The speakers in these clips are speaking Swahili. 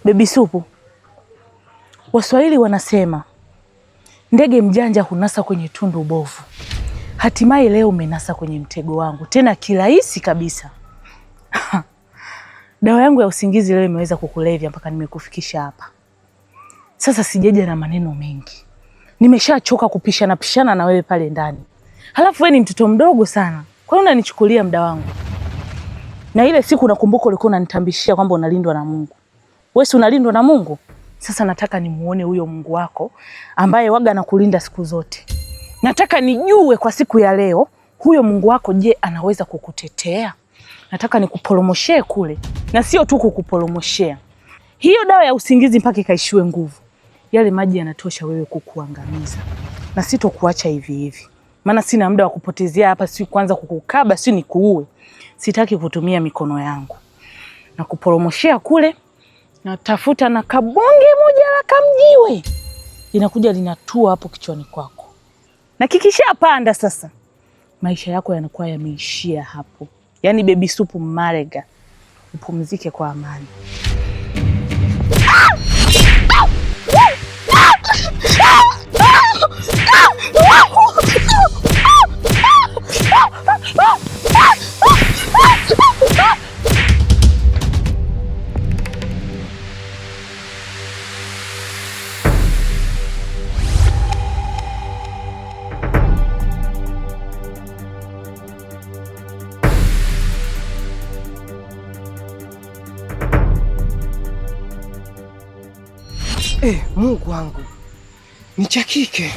Baby Supu, Waswahili wanasema ndege mjanja hunasa kwenye tundu bovu. Hatimaye leo umenasa kwenye mtego wangu, tena kirahisi kabisa. Dawa yangu ya usingizi leo imeweza kukulevya mpaka nimekufikisha hapa. Sasa sijaja na maneno mengi, nimeshachoka kupishana na wewe pale ndani. Halafu wewe ni mtoto mdogo sana, kwa nini unanichukulia muda wangu? Na ile siku nakumbuka ulikuwa unanitambishia kwamba unalindwa na Mungu. Wewe si unalindwa na Mungu? Sasa nataka nimuone huyo Mungu wako ambaye waga anakulinda siku zote. Nataka nijue kwa siku ya leo huyo Mungu wako, je, anaweza kukutetea? Nataka nikuporomoshee kule, na sio tu kukuporomoshea. Hiyo dawa ya usingizi mpaka ikaishiwe nguvu. Yale maji yanatosha wewe kukuangamiza. Na sitokuacha hivi hivi. Maana sina muda wa kupotezea hapa, si kwanza kukukaba, si nikuue. Sitaki kutumia mikono yangu. Na kuporomoshea kule, natafuta na kabonge moja la kamjiwe. Linakuja linatua hapo kichwani kwako. Na kikishapanda sasa, maisha yako yanakuwa yameishia hapo. Yaani Baby Supu Marega, upumzike kwa amani. Mungu wangu, nichakike.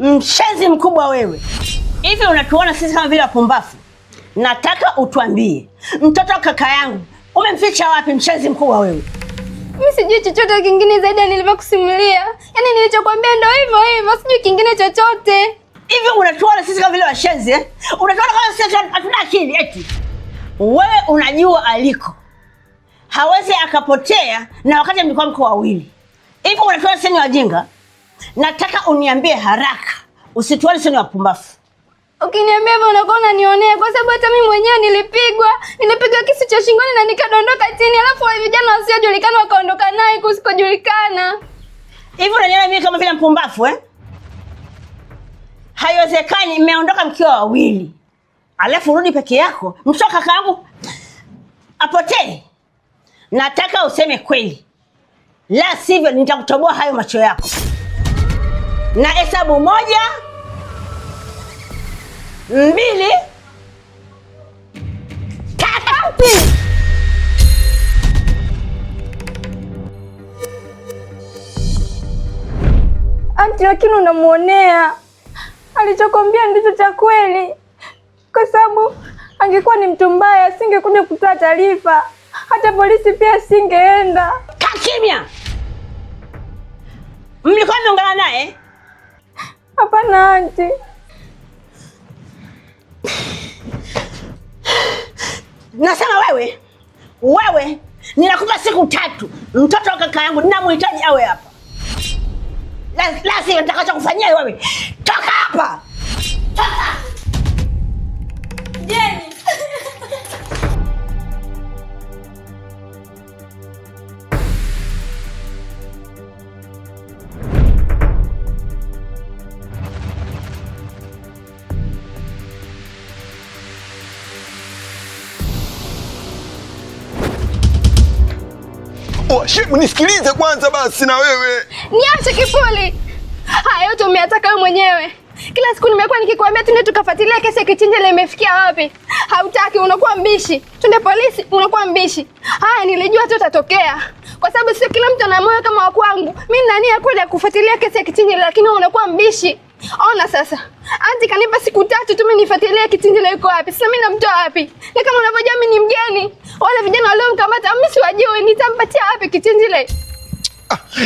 Mshenzi mkubwa wewe. Hivi unatuona sisi kama vile wapumbafu? Nataka utuambie, mtoto kaka yangu umemficha wapi, mshenzi mkubwa wewe? Mimi sijui chochote kingine zaidi ya nilivyokusimulia. Yaani nilichokuambia ndio hivyo hivyo, sijui kingine chochote. Hivi unatuona sisi kama vile washenzi eh? Unatuona kama sisi hatuna akili eti? Wewe unajua aliko. Hawezi akapotea na wakati mlikuwa mko wawili. Hivi unatuona sisi ni wajinga? Nataka uniambie haraka. Usituone sisi ni wapumbafu. Ukiniambia hivyo unakuwa unanionea, kwa sababu hata mimi mwenyewe nilipigwa kisu cha shingoni na nikadondoka chini, alafu wale vijana wasiojulikana wakaondoka naye kusikojulikana. Hivi unaniona mimi kama vile mpumbafu eh? Haiwezekani, mmeondoka mkiwa wawili. Alafu urudi peke yako, mtoto kaka yangu apotee. Nataka useme kweli. La sivyo nitakutoboa hayo macho yako. Na hesabu 1, 2, 3. Anti, lakini unamuonea. Alichokwambia ndicho cha kweli. Kwa sababu angekuwa ni mtu mbaya asingekuja kutoa taarifa. Hata polisi pia singeenda. Kaa kimya. Mlikuwa mnaongea naye? Hapana anti. Nasema wewe ninakupa siku 3. Mtoto wa kaka yangu ninamhitaji awe hapa. La sivyo nitakacho kufanyia wewe. Toka hapa. Toka. Jeni. Shebu nisikilize kwanza basi na wewe. Niache Kipuli. Haya yote umeyataka wewe mwenyewe. Kila siku nimekuwa nikikwambia twende tukafuatilia kesi ya Kichinjele imefikia wapi. Hautaki, unakuwa mbishi. Twende polisi, unakuwa mbishi. Haya nilijua tu utatokea. kwa sababu sio kila mtu ana moyo kama wa kwangu. Mimi nina nia kweli ya kufuatilia kesi ya Kichinjile, lakini unakuwa mbishi. Ona sasa, anti kanipa siku 3 tu mimi nifuatilie Kichinjile yuko wapi. Sasa mimi namtoa wapi? Na kama unavyojua mimi ni mgeni, wale vijana waliomkamata mimi siwajui, nitampatia wapi Kichinjile?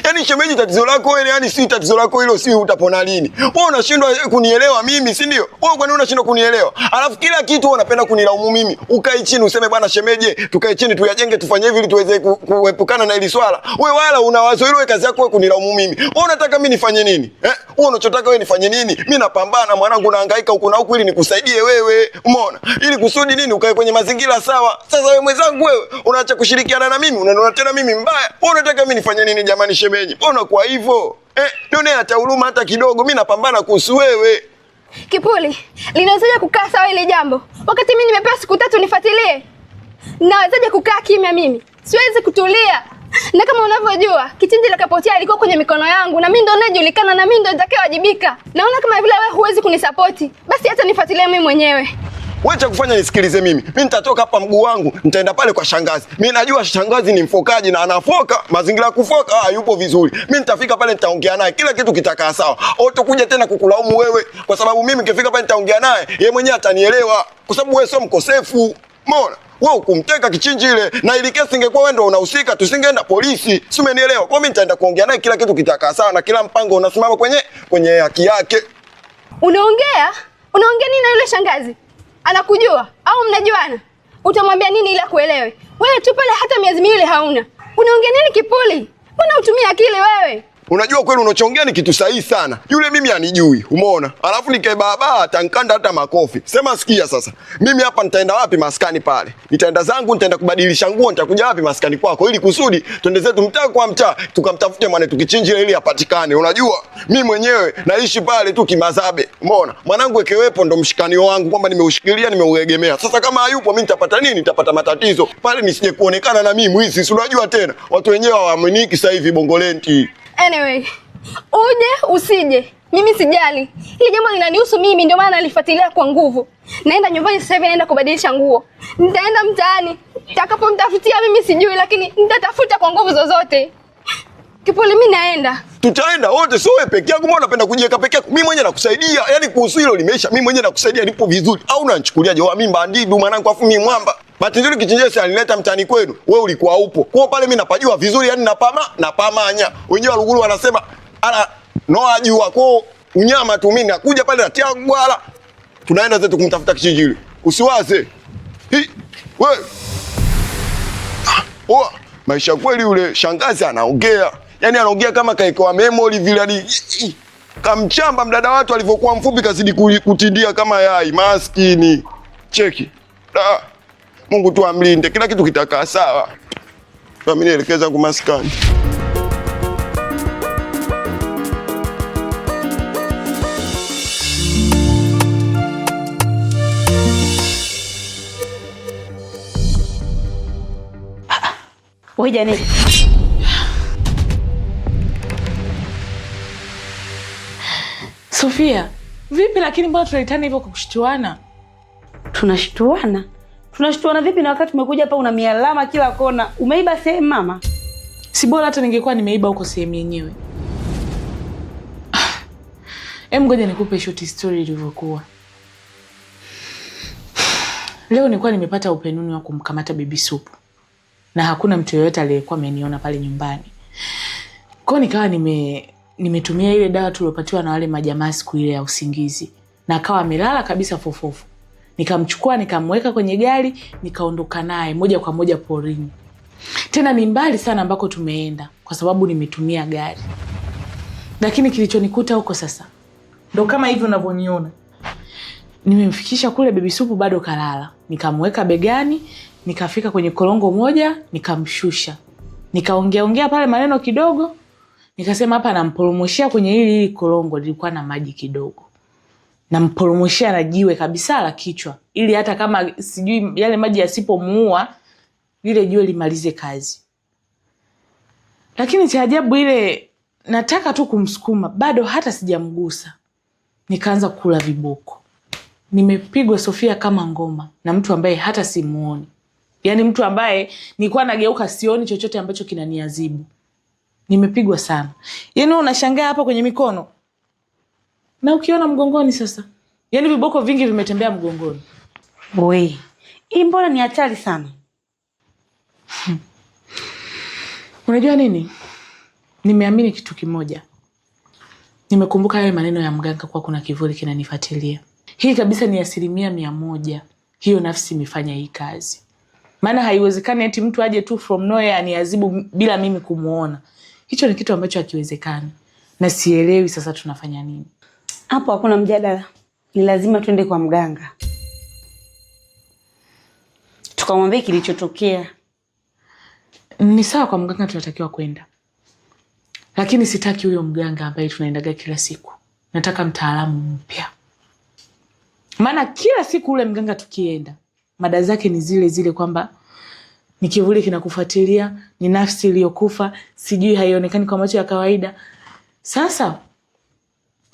Yaani shemeji, tatizo lako wewe, yani si tatizo lako hilo, si utapona lini? Wewe unashindwa kunielewa mimi, si ndio? Wewe kwa nini unashindwa kunielewa? Alafu kila kitu wewe unapenda kunilaumu mimi. Ukae chini useme bwana shemeji, tukae chini tuyajenge, tufanye hivi ili tuweze kuepukana na hili swala. Wewe wala una wazo hilo, kazi yako wewe kunilaumu mimi. Wewe unataka mimi nifanye nini? Wewe unachotaka wewe nifanye nini? Mimi napambana mwanangu, nahangaika huko na huko ili nikusaidie wewe. Umeona? Ili kusudi nini ukae kwenye mazingira sawa. Sasa wewe mwenzangu, wewe unaacha kushirikiana na mimi, unaona tena mimi mbaya. Wewe unataka mimi nifanye nini jamani shemeji? Mbona kwa hivyo? Ndio hata huruma hata kidogo, mimi napambana kuhusu wewe. Kipuli, linawezaje kukaa sawa ile jambo? Wakati mimi nimepewa siku 3 nifuatilie. Nawezaje kukaa kimya mimi? Siwezi kutulia. Na kama unavyojua, Kichinjile kapotea alikuwa kwenye mikono yangu na mimi ndo najulikana na mimi ndo nitakayewajibika. Naona kama vile wewe huwezi kunisapoti. Basi hata nifuatilie mimi mwenyewe. Wewe cha kufanya nisikilize mimi. Mimi nitatoka hapa mguu wangu, nitaenda pale kwa shangazi. Mimi najua shangazi ni mfokaji na anafoka, mazingira ya kufoka yupo vizuri. Mimi nitafika pale nitaongea naye, kila kitu kitakaa sawa. Utakuja tena kukulaumu wewe kwa sababu mimi nikifika pale nitaongea naye, yeye mwenyewe atanielewa kwa sababu wewe sio mkosefu. Umeona? Wewe kumteka Kichinjile na ile kesi ingekuwa wewe ndio unahusika, tusingeenda polisi. Si umenielewa? Kwa mimi nitaenda kuongea naye, kila kitu kitakaa sawa na kila mpango unasimama kwenye haki yake. Unaongea nini na yule shangazi? Anakujua au mnajuana? Utamwambia nini ila kuelewe? Wewe tu pale hata miezi miwili hauna. Unaongea nini Kipuli? Mbona utumia akili wewe? Unajua kweli unachoongea ni kitu sahihi sana. Yule mimi anijui, umeona? Alafu nikae baba atankanda hata makofi. Sema sikia sasa. Mimi hapa nitaenda wapi maskani pale? Nitaenda zangu, nitaenda kubadilisha nguo, nitakuja wapi maskani kwako ili kusudi twende zetu mtaa kwa mtaa tukamtafute mwana Kichinjile ili apatikane. Unajua? Mimi mwenyewe naishi pale tu kimazabe. Umeona? Mwanangu ekewepo ndo mshikani wangu kwamba nimeushikilia, nimeuegemea. Sasa kama hayupo mimi nitapata nini? Nitapata matatizo. Pale nisije kuonekana na mimi mwizi. Si unajua tena watu wenyewe hawaaminiki sasa hivi Bongolenti. Anyway, uje usije, mimi sijali. Hili jambo linanihusu mimi, ndio maana nalifuatilia kwa nguvu. Naenda nyumbani sasa hivi, naenda kubadilisha nguo. Nitaenda mtaani, nitakapomtafutia mimi sijui, lakini nitatafuta kwa nguvu zozote. Kipuli, mimi naenda. Tutaenda wote, sio wewe peke yako. Mbona unapenda kujiweka peke yako? Mimi mwenyewe nakusaidia. Yaani kuhusu hilo limeisha. Mimi mwenyewe nakusaidia, nipo vizuri. Au unanichukuliaje? Mimi bandidu mwanangu, afu mimi mwamba. Bahati nzuri Kichinjile alinileta mtani kwenu. Wewe ulikuwa upo. Kwa pale mimi napajua vizuri, yani napamanya. Wenyewe Waluguru wanasema ala no ajua kwa unyama tu, mimi nakuja pale natia gwala. Tunaenda zetu kumtafuta Kichinjile. Usiwaze. Wewe. Maisha kweli yule shangazi anaongea. Yaani anaongea kama kaekoa memory vile, kamchamba mdada watu alivyokuwa mfupi kazidi kutindia kama yai, maskini. Cheki. Mungu tu amlinde, kila kitu kitakaa sawa. Mimi nielekeza kwa maskani. Wewe jana Sofia, vipi lakini mbona tunaitana hivyo kwa kushtuana? Tunashtuana? Tunashtuana vipi na wakati umekuja hapa una mialama kila kona? Umeiba sehemu mama? Si bora hata ningekuwa nimeiba huko sehemu yenyewe. Ngoja nikupe short story ilivyokuwa. Leo nilikuwa nimepata upenuni wa kumkamata Bibi Supu. Na hakuna mtu yeyote aliyekuwa ameniona pale nyumbani. Kwa nikawa nimetumia ile dawa tuliyopatiwa na wale majamaa siku ile ya usingizi. Na akawa amelala kabisa fofofu. Nikamchukua, nikamweka kwenye gari, nikaondoka naye moja kwa moja porini. Tena ni mbali sana ambako tumeenda kwa sababu nimetumia gari. Lakini kilichonikuta huko sasa ndo kama hivi unavyoniona. Nimemfikisha kule Bibi Supu bado kalala. Nikamweka begani, nikafika kwenye korongo moja, nikamshusha. Nikaongea pale maneno kidogo. Nikasema hapa namporomoshia kwenye hili korongo lilikuwa na maji kidogo. Namporomoshia na jiwe kabisa la kichwa ili hata kama sijui yale maji yasipomuua lile jiwe limalize kazi. Lakini cha ajabu ile nataka tu kumsukuma bado hata sijamgusa. Nikaanza kula viboko. Nimepigwa Sofia kama ngoma na mtu ambaye hata simuoni. Yaani mtu ambaye nilikuwa nageuka sioni chochote ambacho kinaniadhibu. Nimepigwa sana. Yaani unashangaa hapa kwenye mikono. Na ukiona mgongoni sasa. Yaani viboko vingi vimetembea mgongoni. Wewe, hii mbona ni hatari sana? Unajua nini? Nimeamini kitu kimoja. Nimekumbuka yale maneno ya mganga kwa kuna kivuli kinanifuatilia. Hii kabisa ni 100%. Hiyo nafsi imefanya hii kazi. Maana haiwezekani eti mtu aje tu from nowhere aniadhibu bila mimi kumuona. Hicho ni kitu ambacho hakiwezekani. Na sielewi sasa tunafanya nini. Hapo hakuna mjadala. Ni lazima twende kwa mganga. Tukamwambie kilichotokea. Ni sawa, kwa mganga tunatakiwa kwenda. Lakini sitaki huyo mganga ambaye tunaendaga kila siku. Nataka mtaalamu mpya. Maana kila siku ule mganga tukienda, mada zake ni zile zile kwamba ni kivuli kinakufuatilia, ni nafsi iliyokufa, sijui haionekani kwa macho ya kawaida. Sasa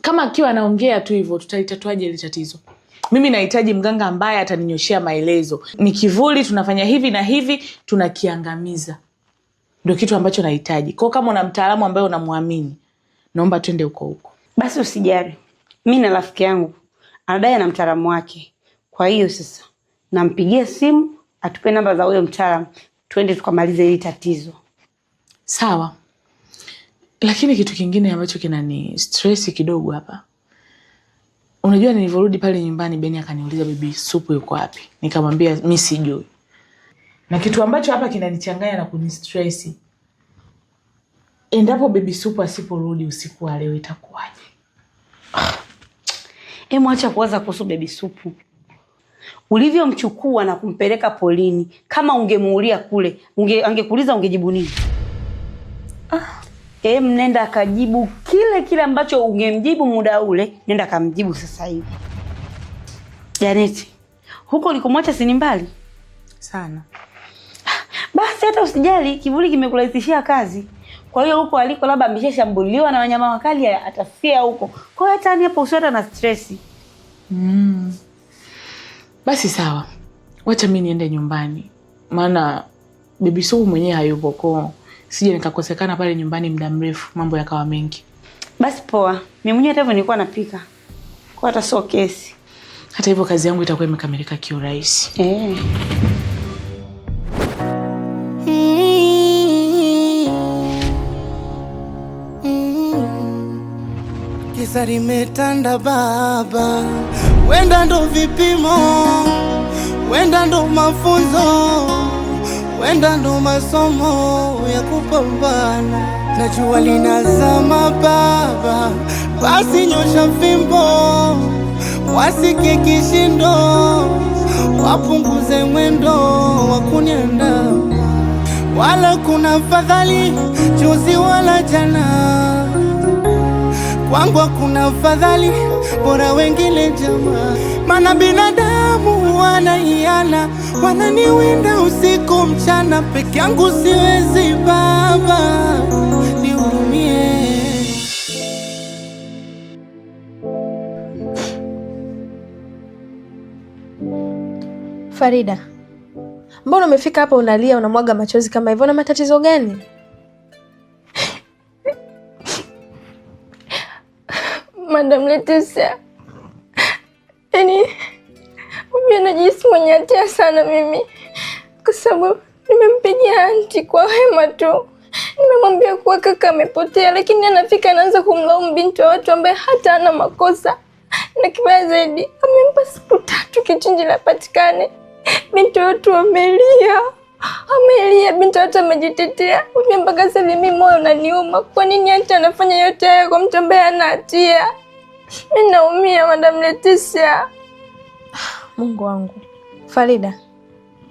kama akiwa anaongea tu hivyo, tutalitatuaje ile tatizo? Mimi nahitaji mganga ambaye ataninyoshea maelezo. Ni kivuli, tunafanya hivi na hivi, tunakiangamiza. Ndio kitu ambacho nahitaji. Kwa kama una mtaalamu ambaye unamwamini, naomba twende huko huko. Basi usijali. Mimi na rafiki yangu anadai ana mtaalamu wake. Kwa hiyo sasa nampigia simu, atupe namba za huyo mtaalamu, twende tukamalize hili tatizo. Sawa. Lakini kitu kingine ambacho kinani stress kidogo hapa. Unajua nilivyorudi pale nyumbani Beni akaniuliza bibi Supu yuko wapi? Nikamwambia mimi sijui. Na kitu ambacho hapa kinanichanganya na kunistress. Endapo bibi Supu asiporudi usiku wa leo itakuwaje? Acha kuwaza kuhusu bibi Supu. Ulivyomchukua na kumpeleka polini, kama ungemuulia kule, angekuuliza ungejibu nini? Nenda akajibu kile ambacho ungemjibu muda ule, nenda kamjibu sasa hivi. Janeti, huko ulikomwacha si mbali sana. Basi hata usijali, kivuli kimekurahisishia kazi. Kwa hiyo huko aliko labda ameshashambuliwa na wanyama wakali, atafia huko. Kwa hiyo hata hapo usiwe na stress. Basi sawa. Wacha mimi niende nyumbani. Maana bibi Supu mwenyewe hayupo kwa. Sije nikakosekana pale nyumbani muda mrefu, mambo yakawa mengi. Basi poa. Mimi mwenyewe hata hivyo nilikuwa napika. Kwa hata sio kesi. Hata hivyo kazi yangu itakuwa imekamilika kiurahisi. Kisa limetanda baba, wenda ndo vipimo, wenda ndo mafunzo, wenda ndo masomo ya kupambana. Najua linazama baba, basi nyosha fimbo, wasikie kishindo, wapunguze mwendo wakunianda. Wala kuna fadhali juzi wala jana, kwangu kuna fadhali bora wengine jamaa. Maana binadamu wanaiana, wananiwinda usiku mchana, peke yangu siwezi baba, nihurumie. Farida, mbona umefika hapa unalia unamwaga machozi kama hivyo? Na matatizo gani? Madam Leticia, yaani mimi najisikia mwenye hatia sana mimi, kwa sababu nimempigia anti kwa wema tu. Nimemwambia kuwa kaka amepotea, lakini anafika anaanza kumlaumu binti wa watu ambaye hata hana makosa. Na kibaya zaidi, amempa siku 3 kichinji lapatikane. Binti watu amelia. Binti watu amejitetea. Mimi mpaka sasa mimi moyo unaniuma. Kwa nini anti anafanya yote haya kwa mtu ambaye hana hatia? Mimi naumia Madam Leticia. Mungu wangu. Farida,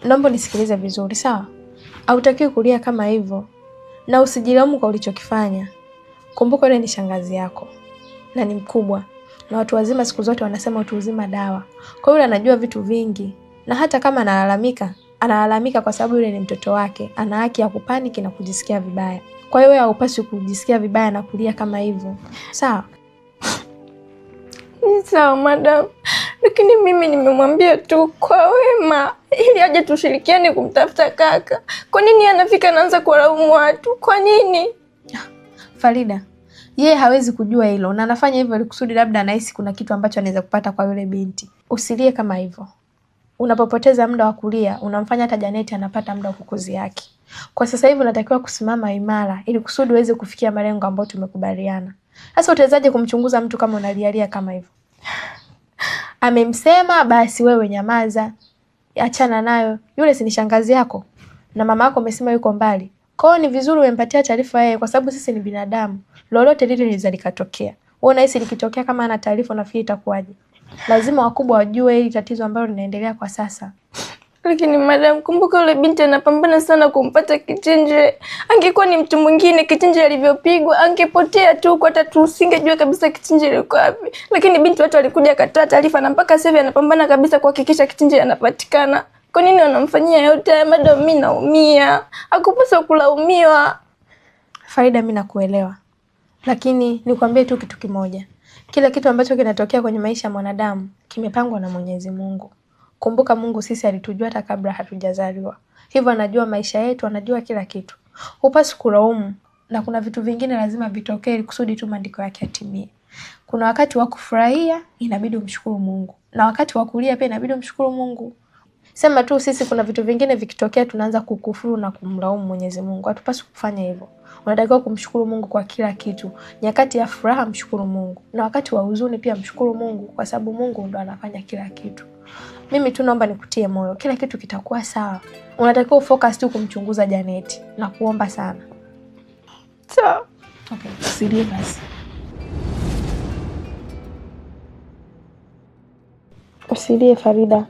naomba nisikilize vizuri, sawa? Hautakiwi kulia kama hivyo. Na usijilaumu kwa ulichokifanya. Kumbuka yule ni shangazi yako. Na ni mkubwa. Na watu wazima siku zote wanasema utu uzima dawa. Kwa hiyo anajua vitu vingi. Na hata kama analalamika kwa sababu yule ni mtoto wake. Ana haki ya kupaniki na kujisikia vibaya. Kwa hiyo wewe haupaswi kujisikia vibaya na kulia kama hivyo. Sawa? Ni sawa madam. lakini mimi nimemwambia tu kwa wema ili aje tushirikiane kumtafuta kaka. Kwa nini anafika anaanza kuwalaumu watu? Kwa nini? Farida, yeye hawezi kujua hilo na anafanya hivyo ili kusudi labda anahisi kuna kitu ambacho anaweza kupata kwa yule binti. Usilie kama hivyo. Unapopoteza muda wa kulia, unamfanya hata Janeti anapata muda wa kukuzi yake. Kwa sasa hivi unatakiwa kusimama imara ili kusudi uweze kufikia malengo ambayo tumekubaliana. Sasa utawezaje kumchunguza mtu kama unalialia kama hivyo? Amemsema basi wewe nyamaza. Achana nayo. Yule si ni shangazi yako na mama yako amesema yuko mbali. Kwa hiyo ni vizuri uempatia taarifa yeye kwa sababu sisi ni binadamu. Lolote lile linaweza likatokea. Wewe unahisi likitokea kama ana taarifa nafikiri itakuwaje? Lazima wakubwa wajue hili tatizo ambalo linaendelea kwa sasa. Lakini madam, kumbuka yule binti anapambana sana kumpata Kichinje. Angekuwa ni mtu mwingine, Kichinje alivyopigwa angepotea tu, kwa hata tusingejua kabisa Kichinje yuko wapi. Lakini binti watu walikuja akatoa taarifa na mpaka sasa hivi anapambana kabisa kuhakikisha Kichinje anapatikana. Kwa nini wanamfanyia yote haya madam? Mimi naumia. Hakupaswa kulaumiwa. Farida, mimi nakuelewa. Lakini nikwambie tu kitu kimoja. Kila kitu ambacho kinatokea kwenye maisha ya mwanadamu kimepangwa na Mwenyezi Mungu. Kumbuka Mungu sisi alitujua hata kabla hatujazaliwa. Hivyo anajua maisha yetu, anajua kila kitu. Hupaswi kulaumu na kuna vitu vingine lazima vitokee ili kusudi tu maandiko yake yatimie. Kuna wakati wa kufurahia inabidi umshukuru Mungu. Na wakati wa kulia pia inabidi umshukuru Mungu. Sema tu sisi kuna vitu vingine vikitokea tunaanza kukufuru na kumlaumu Mwenyezi Mungu. Hatupaswi kufanya hivyo. Unatakiwa kumshukuru Mungu kwa kila kitu. Nyakati ya furaha mshukuru Mungu. Na wakati wa huzuni pia mshukuru Mungu kwa sababu Mungu ndo anafanya kila kitu. Mimi tu naomba nikutie moyo. Kila kitu kitakuwa sawa. Unatakiwa ufocus tu kumchunguza Janeti na kuomba sana. Sawa. Okay, usilie basi. Usilie Farida.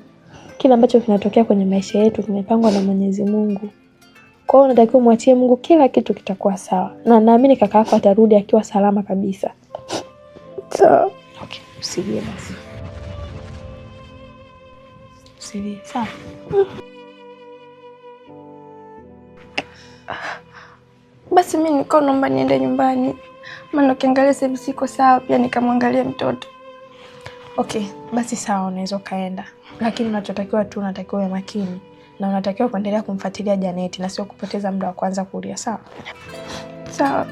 Kila ambacho kinatokea kwenye maisha yetu kimepangwa na Mwenyezi Mungu. Kwa hiyo unatakiwa muachie Mungu, kila kitu kitakuwa sawa. Na naamini kaka yako atarudi akiwa salama kabisa. Sawa. Okay, usilie basi. Usilie, sawa? Basi mimi niko naomba niende nyumbani. Maana ukiangalia sasa hivi siko sawa, pia nikamwangalia mtoto. Okay, basi sawa, unaweza kaenda. Lakini unachotakiwa tu unatakiwa uwe makini na unatakiwa kuendelea kumfuatilia Janeti na sio kupoteza muda wa kwanza kulia, sawa? Sawa.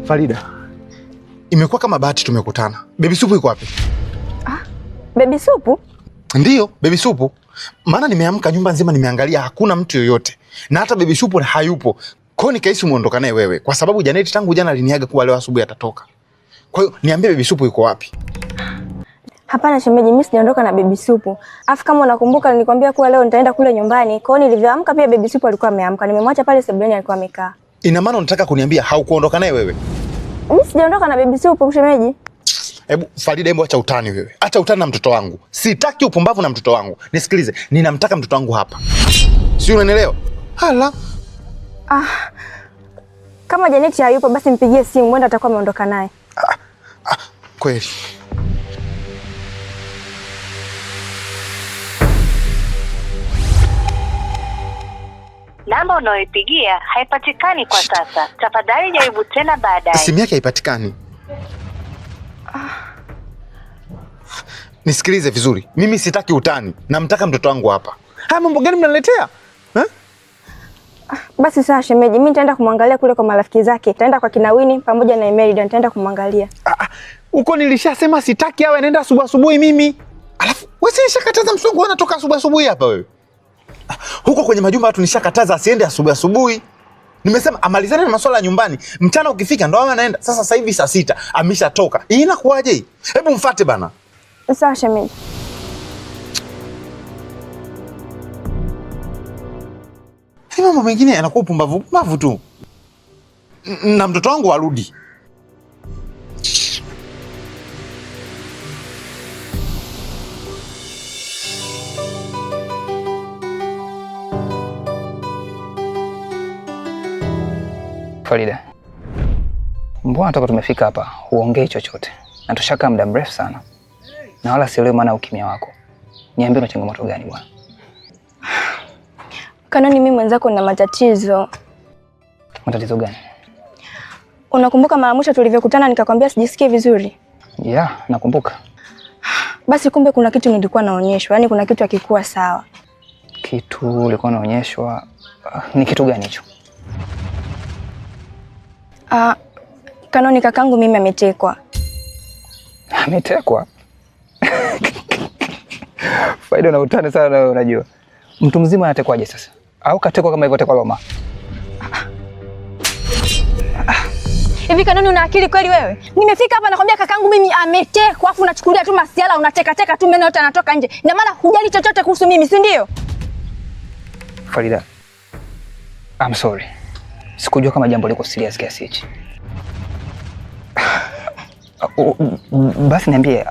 Farida, imekuwa kama bahati tumekutana. Baby Supu yuko wapi? Baby Supu? Ndiyo, Baby Supu. Maana nimeamka nyumba nzima nimeangalia hakuna mtu yoyote. Na hata Baby Supu hayupo. Kwa hiyo nikahisi umeondoka naye wewe. Kwa sababu Janeti tangu jana aliniaga kuwa leo asubuhi atatoka. Kwa hiyo niambie Baby Supu yuko wapi? Hapana shemeji, mimi sijaondoka na Baby Supu. Afu kama unakumbuka nilikwambia kuwa leo nitaenda kule nyumbani. Kwa hiyo nilivyoamka pia Baby Supu alikuwa ameamka. Nimemwacha pale sebuleni alikuwa amekaa. Ina maana unataka kuniambia haukuondoka naye wewe? Mimi sijaondoka na Baby Supu shemeji. Hebu Farida, hebu acha utani wewe. Acha utani na mtoto wangu. Sitaki upumbavu na mtoto wangu. Nisikilize, ninamtaka mtoto wangu hapa. Si unanielewa? Hala. Kama Janeti hayupo basi mpigie simu, mwenda atakuwa ameondoka naye. Kweli. Namba unayoipigia haipatikani kwa sasa. Tafadhali jaribu tena baadaye. Simu yake haipatikani. Nisikilize vizuri. Mimi sitaki utani. Namtaka mtoto wangu hapa. Haya mambo gani mnaniletea? Basi sawa shemeji, mimi nitaenda kumwangalia kule kwa marafiki zake. Nitaenda kwa Kinawini pamoja na Emerida, nitaenda kumwangalia. Huko nilishasema sitaki awe anaenda asubuhi mimi. Alafu wewe si nishakataza msongo anatoka asubuhi hapa wewe. Huko kwenye majumba watu nishakataza asiende asubuhi. Nimesema amalizane na masuala ya nyumbani. Mchana ukifika ndo anaenda. Sasa hivi saa 6 ameshatoka. Hii inakuaje hii? Hebu mfuate bana. Sawa shemeji. Mambo mengine yanakuwa pumbavu tu. na mtoto wangu arudi. Farida, mbona toka tumefika hapa huongei chochote? Na tushakaa muda mrefu sana. Na wala sielewi maana ukimya wako. Niambie una changamoto gani bwana? Kanoni, mimi mwenzako na matatizo. Matatizo gani? Unakumbuka mara mwisho tulivyokutana nikakwambia sijisikii vizuri? Yeah, nakumbuka. Basi kumbe kuna kitu nilikuwa naonyeshwa, yaani kuna kitu hakikuwa sawa. Kitu ulikuwa unaonyeshwa? Ni kitu gani hicho? Kanoni, kakangu mimi ametekwa. Ametekwa? Faida na utani sana wewe unajua. Mtu mzima anatekwaje sasa? Au katekwa kama hivyo tekwa Loma? Hivi Kanoni, una akili kweli wewe? Nimefika hapa nakwambia kakangu mimi ametekwa, afu unachukulia tu masiala, unateka tu meno yote yanatoka nje. Na maana hujali chochote kuhusu mimi, si ndio? Farida, I'm sorry. Sikujua kama jambo liko serious kiasi hichi. Basi niambie,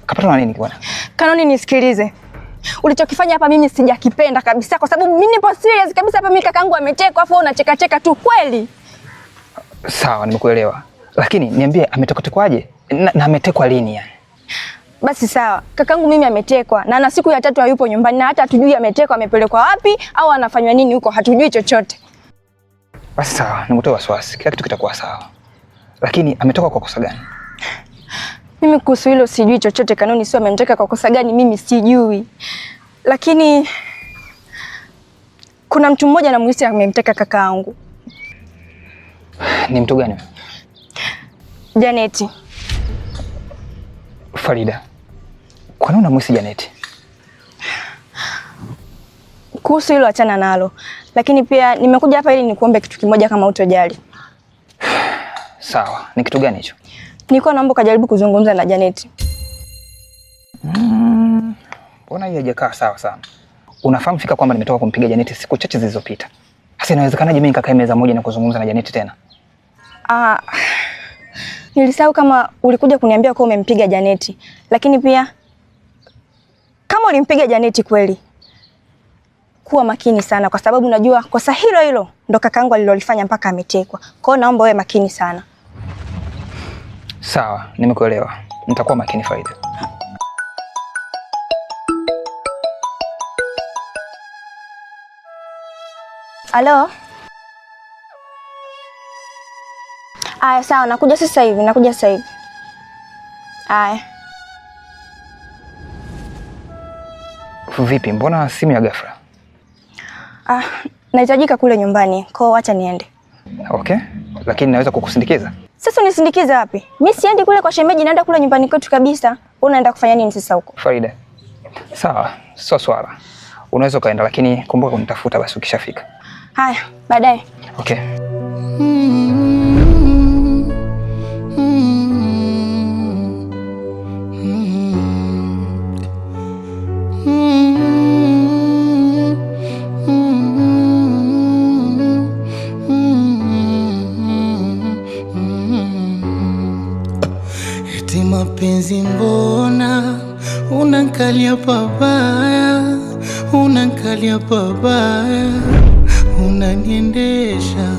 kapatwa na nini bwana? Kanoni, nisikilize. Ulichokifanya hapa mimi sijakipenda kabisa, kwa sababu mimi nipo serious kabisa hapa. Mimi kakangu ametekwa, afu unacheka tu kweli? Sawa, nimekuelewa. Lakini niambie ametoka-tekwaje? Na ametekwa lini yani? Basi sawa. Kakangu mimi ametekwa na ana siku ya 3 hayupo nyumbani, na hata hatujui ametekwa amepelekwa wapi au anafanywa nini huko, hatujui chochote. Basi sawa, nimetoa wasiwasi. Kila kitu kitakuwa sawa. Lakini ametoka kwa kosa gani? Mimi kuhusu hilo sijui chochote Kanoni, sio ameniteka kwa kosa gani mimi sijui. Lakini kuna mtu mmoja anamuhisi amemteka kakaangu. Ni mtu gani? Janeti. Farida, kwa nini unamuhisi Janeti? Kuhusu hilo achana nalo. Lakini pia nimekuja hapa ili nikuombe kitu kimoja kama utojali. Sawa, ni kitu gani hicho? Nilikuwa naomba kujaribu kuzungumza na Janeti. Mbona hiyo haijakaa sawa sana? Unafahamu fika kwamba nimetoka kumpiga Janeti siku chache zilizopita. Sasa inawezekanaje mimi nikakaa meza moja na kuzungumza na Janeti tena? Nilisahau kama ulikuja kuniambia kwa umempiga Janeti. Lakini pia kama ulimpiga Janeti kweli, kuwa makini sana, kwa sababu najua kosa hilo hilo ndo kakangu alilolifanya mpaka ametekwa. Kwa hiyo naomba wewe makini sana. Sawa, nimekuelewa. Nitakuwa makini Farida. Halo? Aya, sawa, nakuja sasa hivi. Aya. Vipi, mbona simu ya ghafla? Nahitajika kule nyumbani, kwa hiyo acha niende. Okay, lakini naweza kukusindikiza? Sasa unisindikize wapi? Mimi siendi kule kwa shemeji, naenda kule nyumbani kwetu kabisa. Unaenda kufanya nini sasa huko? Farida, sawa, sio swala. Unaweza kaenda, lakini kumbuka kunitafuta basi ukishafika. Haya, baadaye. Okay. Eti mapenzi mbona unanikalia pabaya, unaniendesha.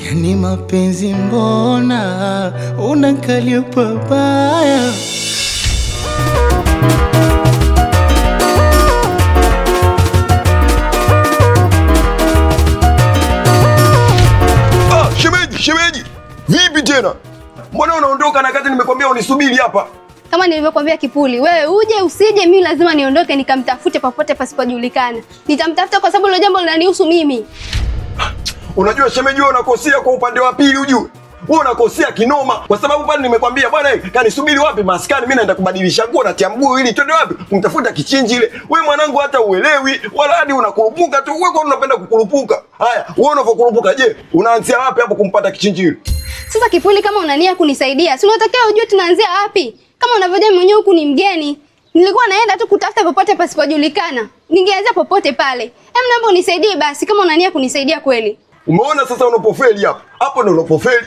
Yani mapenzi mbona unanikalia pabaya. Shemeji, vipi tena? Mbona unaondoka na kati nimekwambia unisubiri hapa? Kama nilivyokuambia Kipuli, wewe uje usije, mimi lazima niondoke nikamtafute popote pasipojulikana. Nitamtafuta kwa sababu hilo jambo linanihusu mimi. Unajua shemeji, wewe unakosea kwa upande wa pili ujue. Wewe unakosea kinoma kwa sababu pale nimekwambia bwana kanisubiri wapi maskani, mimi naenda kubadilisha nguo na tia mguu ili twende wapi? Kumtafuta kichinji ile. Wewe mwanangu hata uelewi wala hadi unakurupuka tu. Wewe kwa unapenda kukurupuka. Haya, wewe unavokurupuka je? Unaanzia wapi hapo kumpata kichinji ile? Sasa Kipuli, kama unania kunisaidia, si unatakiwa ujue tunaanzia wapi? Kama unavyojua mwenyewe huku ni mgeni. Nilikuwa naenda tu kutafuta popote pasipojulikana. Ningeanzia popote pale. Naomba unisaidie basi kama unania kunisaidia kweli. Umeona sasa unapofeli hapo. Hapo ndio unapofeli.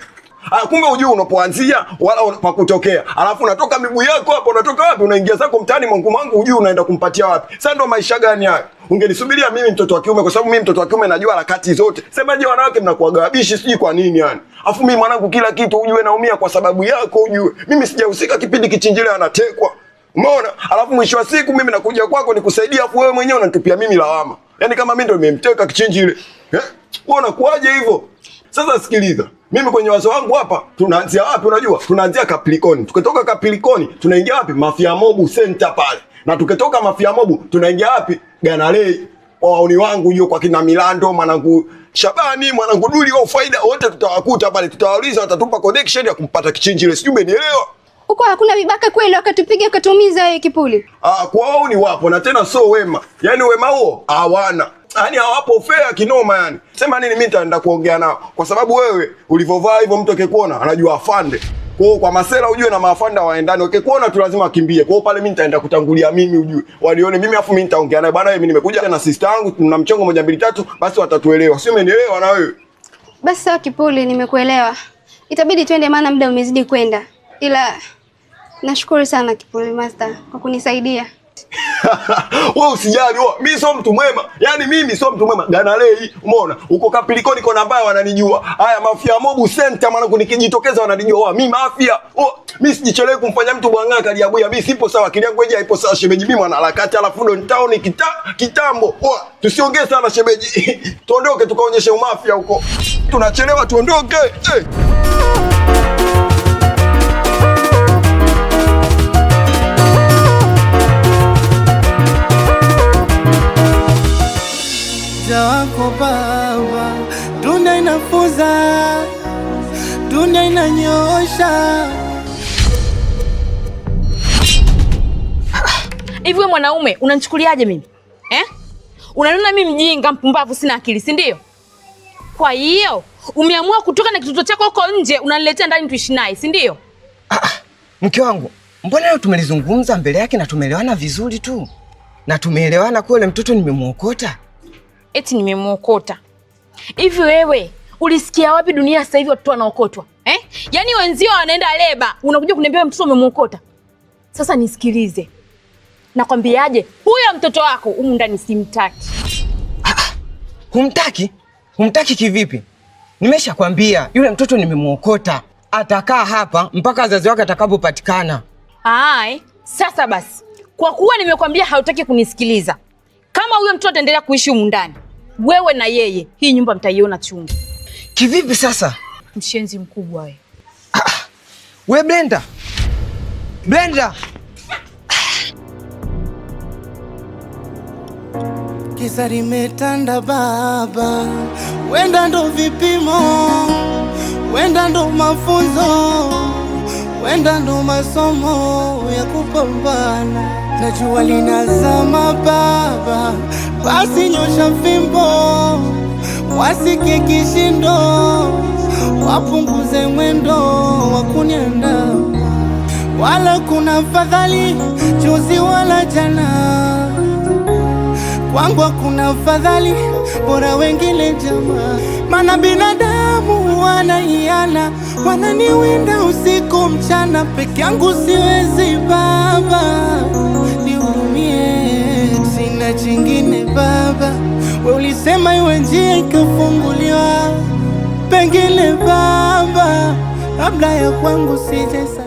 Kumbe hujui unapoanzia wala pa kutokea. Alafu unatoka miguu yako hapo, unatoka wapi? Unaingia zako mtaani mwangu hujui unaenda kumpatia wapi. Sasa ndio maisha gani hayo? Ungenisubiria mimi mtoto wa kiume, kwa sababu mimi mtoto wa kiume najua harakati zote. Semaje wanawake mnakuwa gabishi sijui kwa nini yani. Afu mimi mwanangu kila kitu ujue naumia kwa sababu yako ujue. Mimi sijahusika kipindi Kichinjile anatekwa. Umeona? Alafu mwisho wa siku mimi nakuja kwako nikusaidia, afu wewe mwenyewe unanitupia mimi lawama. Yaani kama mimi ndio nimemteka Kichinjile. Wewe unakuaje hivyo? Sasa sikiliza. Mimi kwenye wazo wangu hapa tunaanzia wapi unajua? Tunaanzia Capricorn. Tukitoka Capricorn tunaingia wapi? Mafia Mobu Center pale. Na tukitoka Mafia Mobu tunaingia wapi? Ganalei. Wauni wangu hiyo kwa kina Milando, mwanangu Shabani, mwanangu Duli au Faida, wote tutawakuta pale. Tutawauliza, watatupa connection ya kumpata Kichinjile. Sijui umenielewa? Huko hakuna vibaka kweli wakatupiga wakatumiza wewe Kipuli? Kwa wao ni wapo na tena so wema. Yaani wema huo hawana. Yaani hawapo fair kinoma yani. Sema nini mimi nitaenda kuongea nao. Kwa sababu wewe ulivovaa hivyo mtu akikuona anajua afande. Kwa masela ujue na maafanda waendane. Ukikuona tu lazima akimbie. Kwa pale mimi nitaenda kutangulia mimi ujue. Walione mimi afu mimi nitaongea naye. Bwana mimi nimekuja na sister yangu tuna mchongo 1 2 3 basi watatuelewa. Sio umenielewa na wewe? Basi sawa Kipuli, nimekuelewa. Itabidi twende maana muda umezidi kwenda. Ila nashukuru sana Kipuli Master kwa kunisaidia. Wewe usijali wewe, mimi sio mtu mwema. Yaani mimi sio mtu mwema. Ganalei, umeona? Uko Capricorn iko na mbaya wananijua. Haya Mafia Mobu Center mwanangu nikijitokeza wananijua. Mimi mafia. Mimi sijichelewe kumfanya mtu bwanga kaliabuya. Mimi sipo sawa, akili yangu yenyewe haipo sawa shemeji. Mimi mwana harakati alafu ndo town kitambo. Tusiongee sana shemeji. Tuondoke tukaonyeshe umafia huko. Tunachelewa tuondoke. Wako Baba, dunia inafuza, dunia inanyosha. Hivi wewe mwanaume unanichukuliaje mimi? Unaniona mimi mjinga mpumbavu sina akili, si ndio? Kwa hiyo umeamua kutoka na kitoto chako huko nje unaniletea ndani tuishi naye, si ndio? Mke wangu, mbona leo tumelizungumza mbele yake na tumeelewana vizuri tu? Na tumeelewana kule mtoto nimemuokota. Eti nimemuokota. Hivi wewe ulisikia wapi dunia sasa hivi watoto wanaokotwa? Yaani wenzio wanaenda leba, unakuja kuniambia mtoto umemuokota. Sasa nisikilize. Nakwambiaje? Huyo mtoto wako humu ndani simtaki. Humtaki? Humtaki kivipi? Nimeshakwambia yule mtoto nimemuokota. Atakaa hapa mpaka wazazi wake atakapopatikana. Sasa basi. Kwa kuwa nimekwambia hautaki kunisikiliza. Kama huyo mtoto ataendelea kuishi humu ndani, wewe na yeye, hii nyumba mtaiona chungu. Kivipi sasa? Mshenzi mkubwa wewe. We Brenda. Brenda. Kisa limetanda baba, wenda ndo vipimo, wenda ndo mafunzo, wenda ndo masomo ya kupambana. Najua linazama baba, basi nyosha fimbo, wasikie kishindo, wapunguze mwendo wakunienda. Wala kuna fadhali juzi wala jana, kwangu hakuna fadhali bora wengine jamaa. Mana binadamu wanaiana, wananiwinda usiku mchana, peke yangu siwezi baba, nihurumie, sina chingine baba. We ulisema iwe njia ikafunguliwa, pengine baba, kabla ya kwangu sijesa.